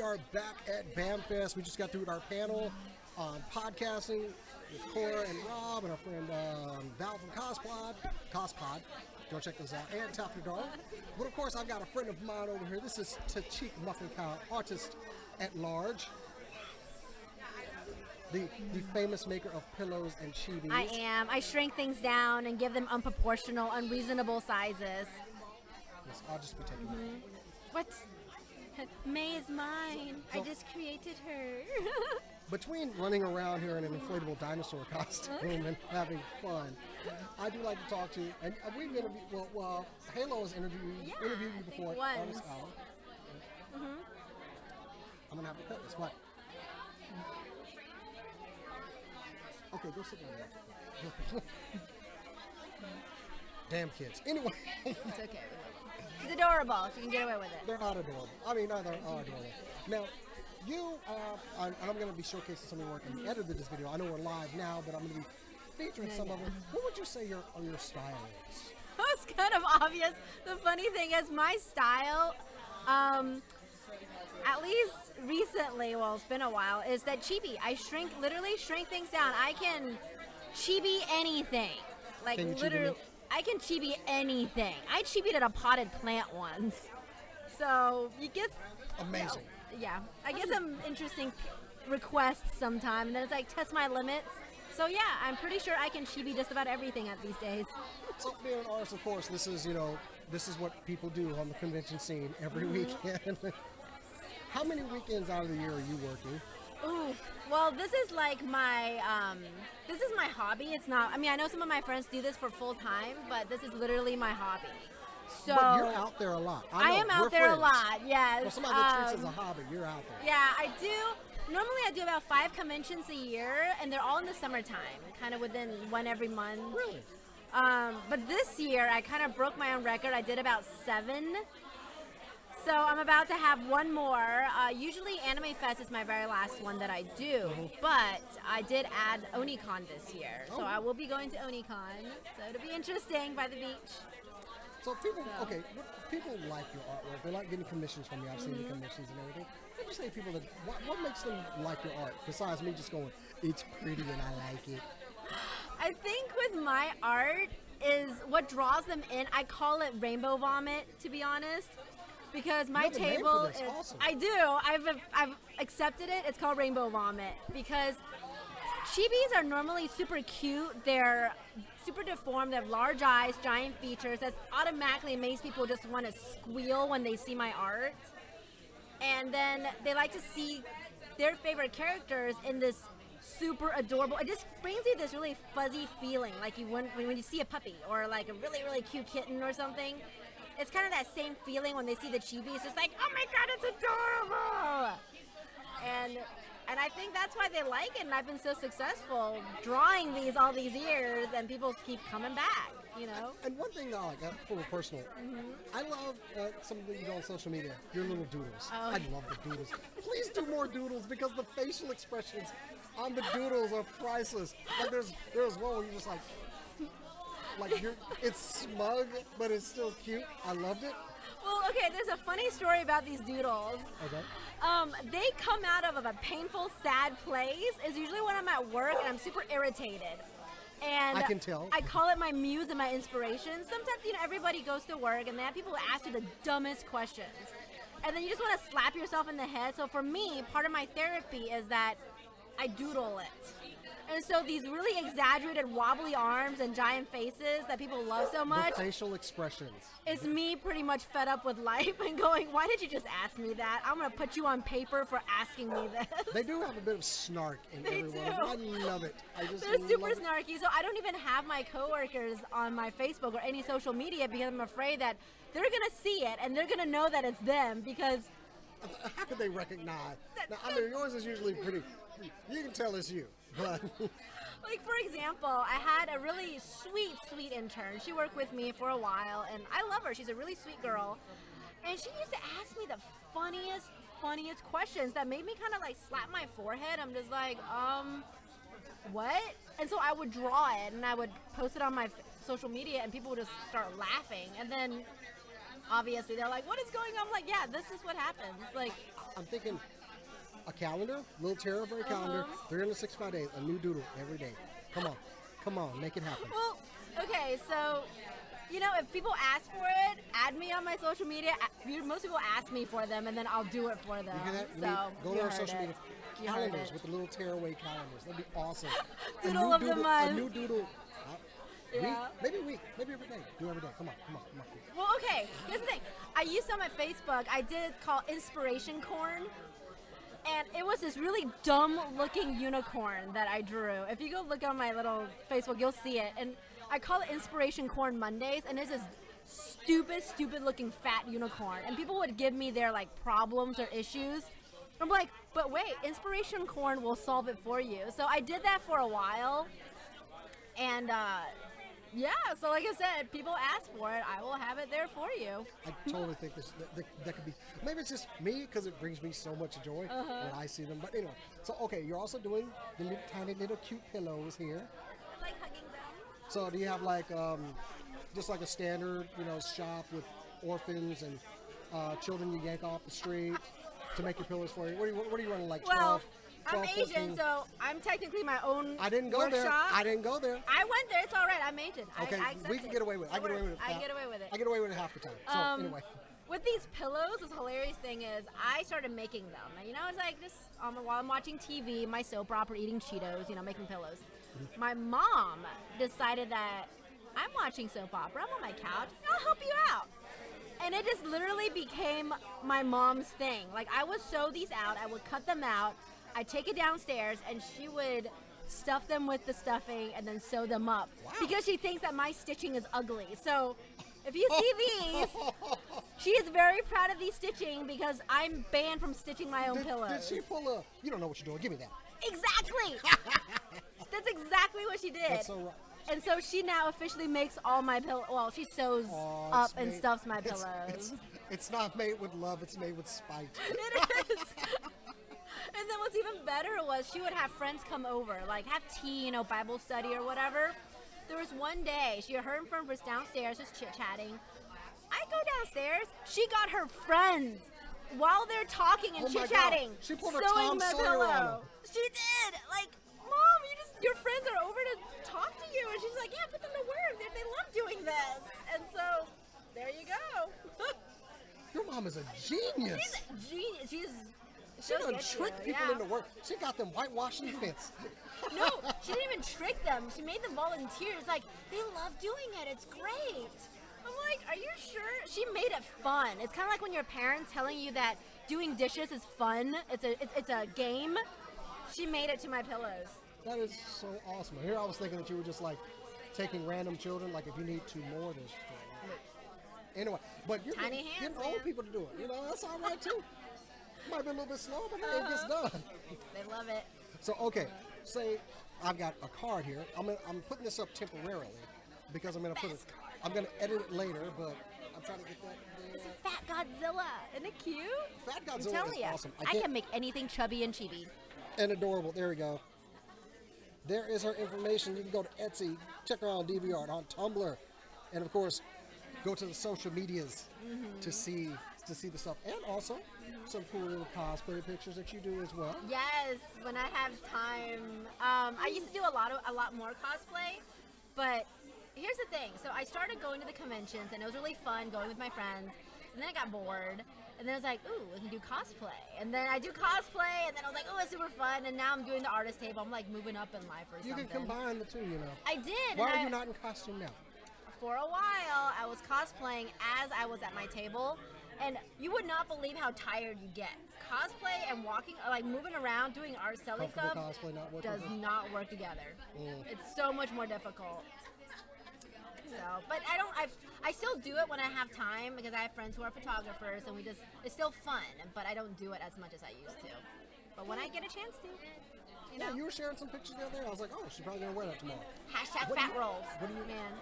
are back at BAMfest. We just got through with our panel on podcasting with Koro and Rob and our friend Val from Cospod. Go check this out. And Tachik. But of course, I've got a friend of mine over here. This is Tachik Muffincow, artist at large. The famous maker of pillows and chibis. I am. I shrink things down and give them unproportional, unreasonable sizes. Yes, I'll just be taking them. What? May is mine. So, I just created her. Between running around here in an inflatable dinosaur costume and having fun, I do like to talk to you. And we've interviewed, well, Halo has interviewed you before. Once. I'm going to have to cut this. What? Okay, go sit down. Damn kids. Anyway. It's okay. She's adorable. She can get away with it. They're not adorable. I mean, no, they're adorable. Now, you, I'm going to be showcasing some of your work in the edit of this video. I know we're live now, but I'm going to be featuring some of them. What would you say your style is? It's kind of obvious. The funny thing is my style, at least recently, well, it's been a while, is that chibi. I literally shrink things down. I can chibi anything. Like, can you literally, I can chibi anything. I chibied at a potted plant once. So, you get... Amazing. Yeah. I get some interesting requests sometime, and then it's like, test my limits. So, yeah, I'm pretty sure I can chibi just about everything at these days. So, being an artist, of course, this is what people do on the convention scene every weekend. How many weekends out of the year are you working? Ooh, well, this is like my hobby. It's not, I mean, I know some of my friends do this for full time, but this is literally my hobby. So but you're out there a lot. I am out there a lot, yes. For somebody that treats it as a hobby, you're out there. Yeah, I do. Normally I do about 5 conventions a year, and they're all in the summertime, kind of within one every month. Really? But this year, I kind of broke my own record. I did about 7. So I'm about to have one more. Usually Anime Fest is my very last one that I do, but I did add Onicon this year. So I will be going to Onicon. So it'll be interesting by the beach. So people like your artwork. They like getting commissions from you. I've seen the commissions and everything. What do you say to people what makes them like your art besides me just going, it's pretty and I like it? I think with my art is what draws them in. I call it rainbow vomit, to be honest. Because my table is awesome. I do. I've accepted it. It's called Rainbow Vomit because chibis are normally super cute. They're super deformed. They have large eyes, giant features. That automatically makes people just want to squeal when they see my art. And then they like to see their favorite characters in this super adorable. It just brings you this really fuzzy feeling, like when you see a puppy or like a really, really cute kitten or something. It's kind of that same feeling when they see the chibi. It's just like, oh my god, it's adorable! And I think that's why they like it, and I've been so successful drawing these all these years, and people keep coming back, you know? And one thing I like, from a personal, I love something you do on social media, your little doodles. Oh. I love the doodles. Please do more doodles, because the facial expressions on the doodles are priceless. Like there's one where you're just like it's smug, but it's still cute. I loved it. Well, okay, there's a funny story about these doodles. Okay. They come out of a painful, sad place. It's usually when I'm at work and I'm super irritated. And I can tell. I call it my muse and my inspiration. Sometimes, everybody goes to work and they have people ask you the dumbest questions. And then you just want to slap yourself in the head. So for me, part of my therapy is that I doodle it. And so these really exaggerated wobbly arms and giant faces that people love so much. The facial expressions. It's me pretty much fed up with life and going, why did you just ask me that? I'm going to put you on paper for asking me this. They do have a bit of snark in everyone. Do. I love it. They're super snarky. So I don't even have my coworkers on my Facebook or any social media because I'm afraid that they're going to see it and they're going to know that it's them because... How could they recognize? Now, I mean, yours is usually pretty... You can tell it's you, but... Like, for example, I had a really sweet intern. She worked with me for a while, and I love her. She's a really sweet girl. And she used to ask me the funniest questions that made me kind of, like, slap my forehead. I'm just like, what? And so I would draw it, and I would post it on my social media, and people would just start laughing. And then... obviously, they're like, what is going on? I'm like, yeah, this is what happens. Like, I'm thinking, a calendar, little tearaway calendar, 365 days, a new doodle every day. Come on, make it happen. Well, okay, so, if people ask for it, add me on my social media. Most people ask me for them, and then I'll do it for them. You hear that? So, Go to our social media. You Calendars with the little tearaway calendars. That'd be awesome. Doodle of the month. A new doodle. Yeah. Maybe a week. Maybe every day. Do every day. Come on. Well, okay, here's the thing. I used on my Facebook, I did call Inspiration Corn. And it was this really dumb-looking unicorn that I drew. If you go look on my little Facebook, you'll see it. And I call it Inspiration Corn Mondays, and it's this stupid-looking fat unicorn. And people would give me their, problems or issues. I'm like, but wait, Inspiration Corn will solve it for you. So I did that for a while. And, yeah, so like I said, people ask for it. I will have it there for you. I totally think that could be. Maybe it's just me because it brings me so much joy when I see them. But anyway, so okay, you're also doing the tiny little cute pillows here. I like hugging them. So do you have just like a standard, shop with orphans and children you yank off the street to make your pillows for you? What are you running, 12? I'm Asian, 14? so I'm technically my own I didn't go workshop. there. I didn't go there. I went there. It's all right. I'm Asian. Okay, I accept we can get away with it. I get away with it. I get away with it. I get away with it half the time. So anyway. With these pillows, this hilarious thing is I started making them. And, it's like just while I'm watching TV, my soap opera, eating Cheetos, making pillows. My mom decided that I'm watching soap opera. I'm on my couch. I'll help you out. And it just literally became my mom's thing. I would sew these out. I would cut them out. I'd take it downstairs, and she would stuff them with the stuffing and then sew them up. Wow. Because she thinks that my stitching is ugly. So if you see these, she is very proud of these stitching because I'm banned from stitching my own pillows. Did she pull a, you don't know what you're doing, give me that. Exactly! That's exactly what she did. That's so right. And so she now officially makes all my pillows. Well, she sews up and stuffs my pillows. It's not made with love, it's made with spite. It is. And then what's even better was she would have friends come over, have tea, Bible study or whatever. There was one day, her and friend was downstairs just chit-chatting. I go downstairs, she got her friends while they're talking and chit-chatting, she pulled her sewing Tom my Sawyer pillow. on them. She did. Mom, your friends are over to talk to you. And she's like, yeah, put them to work. They love doing this. And so, there you go. Your mom is a genius. She's a genius. She done tricked people into work. She got them whitewashing the fence. No, she didn't even trick them. She made them volunteers. They love doing it. It's great. I'm like, are you sure? She made it fun. It's kind of like when your parents telling you that doing dishes is fun. It's a game. She made it to my pillows. That is so awesome. Here I was thinking that you were just taking random children, if you need 2 more, there's 2. Anyway, but you're Tiny getting hands, old man. people to do it. That's all right too. Might be a little bit slow, but hey, it gets done. They love it. So okay, say I've got a card here. I'm putting this up temporarily because I'm gonna edit it later, but I'm trying to get that there. It's a fat Godzilla. Isn't it cute? Fat I'm Godzilla telling is you, awesome. I can make anything chubby and chibi. And adorable. There we go. There is her information. You can go to Etsy, check her out on DeviantArt, on Tumblr, and of course, go to the social medias to see the stuff, and also some cool little cosplay pictures that you do as well. Yes, when I have time. I used to do a lot more cosplay, but here's the thing. So I started going to the conventions, and it was really fun going with my friends. And then I got bored, and then I was like, ooh, we can do cosplay. And then I do cosplay, and then I was like, oh, it's super fun. And now I'm doing the artist table. I'm moving up in life or something. You can combine the two, I did. Why are you not in costume now? For a while, I was cosplaying as I was at my table, and you would not believe how tired you get. Cosplay and walking, moving around, doing art, selling stuff, cosplay not working does not work together. It's so much more difficult. So, but I still do it when I have time because I have friends who are photographers, and it's still fun, but I don't do it as much as I used to. But when I get a chance to, Yeah, you were sharing some pictures the other day. I was like, oh, she's probably going to wear that tomorrow. Hashtag fat rolls. What do you man?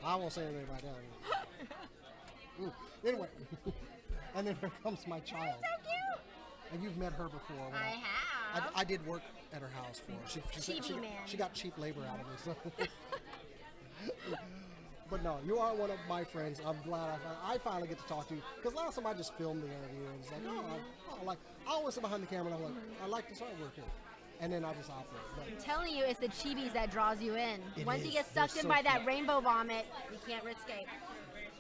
I won't say anything about that. Anyway, and then here comes my child. So cute. And you've met her before. I have. I did work at her house for her. She Chibi man. She got cheap labor out of me. So. But no, you are one of my friends. I'm glad I finally get to talk to you. Because last time I just filmed the interview and it's like, I always sit behind the camera and I'm like, I like this artwork here. And then I just operate. But I'm telling you, it's the chibis that draws you in. It Once is. you get sucked They're in so by that cute. rainbow vomit, you can't escape.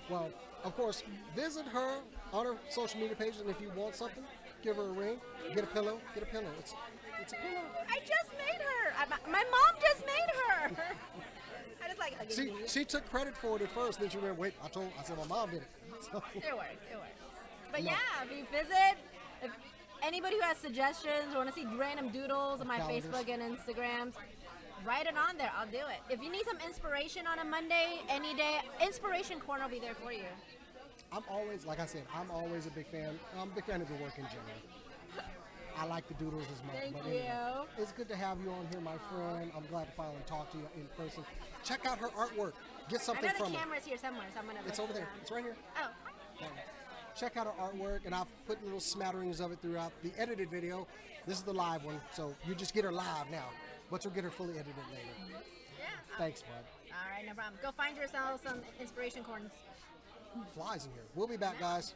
Well, of course, visit her on her social media page, and if you want something, give her a ring, get a pillow, It's a pillow. I just made her. My mom just made her. I just like hugging you. She took credit for it at first, then she remembered, wait, I said my mom did it. So, It works. But No. yeah, if you visit, if anybody who has suggestions or want to see random doodles on my Calendars. Facebook and Instagrams, write it on there. I'll do it. If you need some inspiration on a Monday, any day, Inspiration Corner will be there for you. I'm always, like I said, I'm always a big fan. I'm a big fan of your work in general. I like the doodles as much. Thank but you. anyway, it's good to have you on here, my friend. I'm glad to finally talk to you in person. Check out her artwork. Get I something know the from her. camera's here somewhere, so I'm going to It's over there. It's right here. Oh, Yeah. Check out her artwork, and I've put little smatterings of it throughout the edited video. This is the live one, so you just get her live now, but you'll get her fully edited later. yeah. Thanks, bud. All right, no problem. Go find yourself some Inspiration Corns. Flies in here. We'll be back, guys.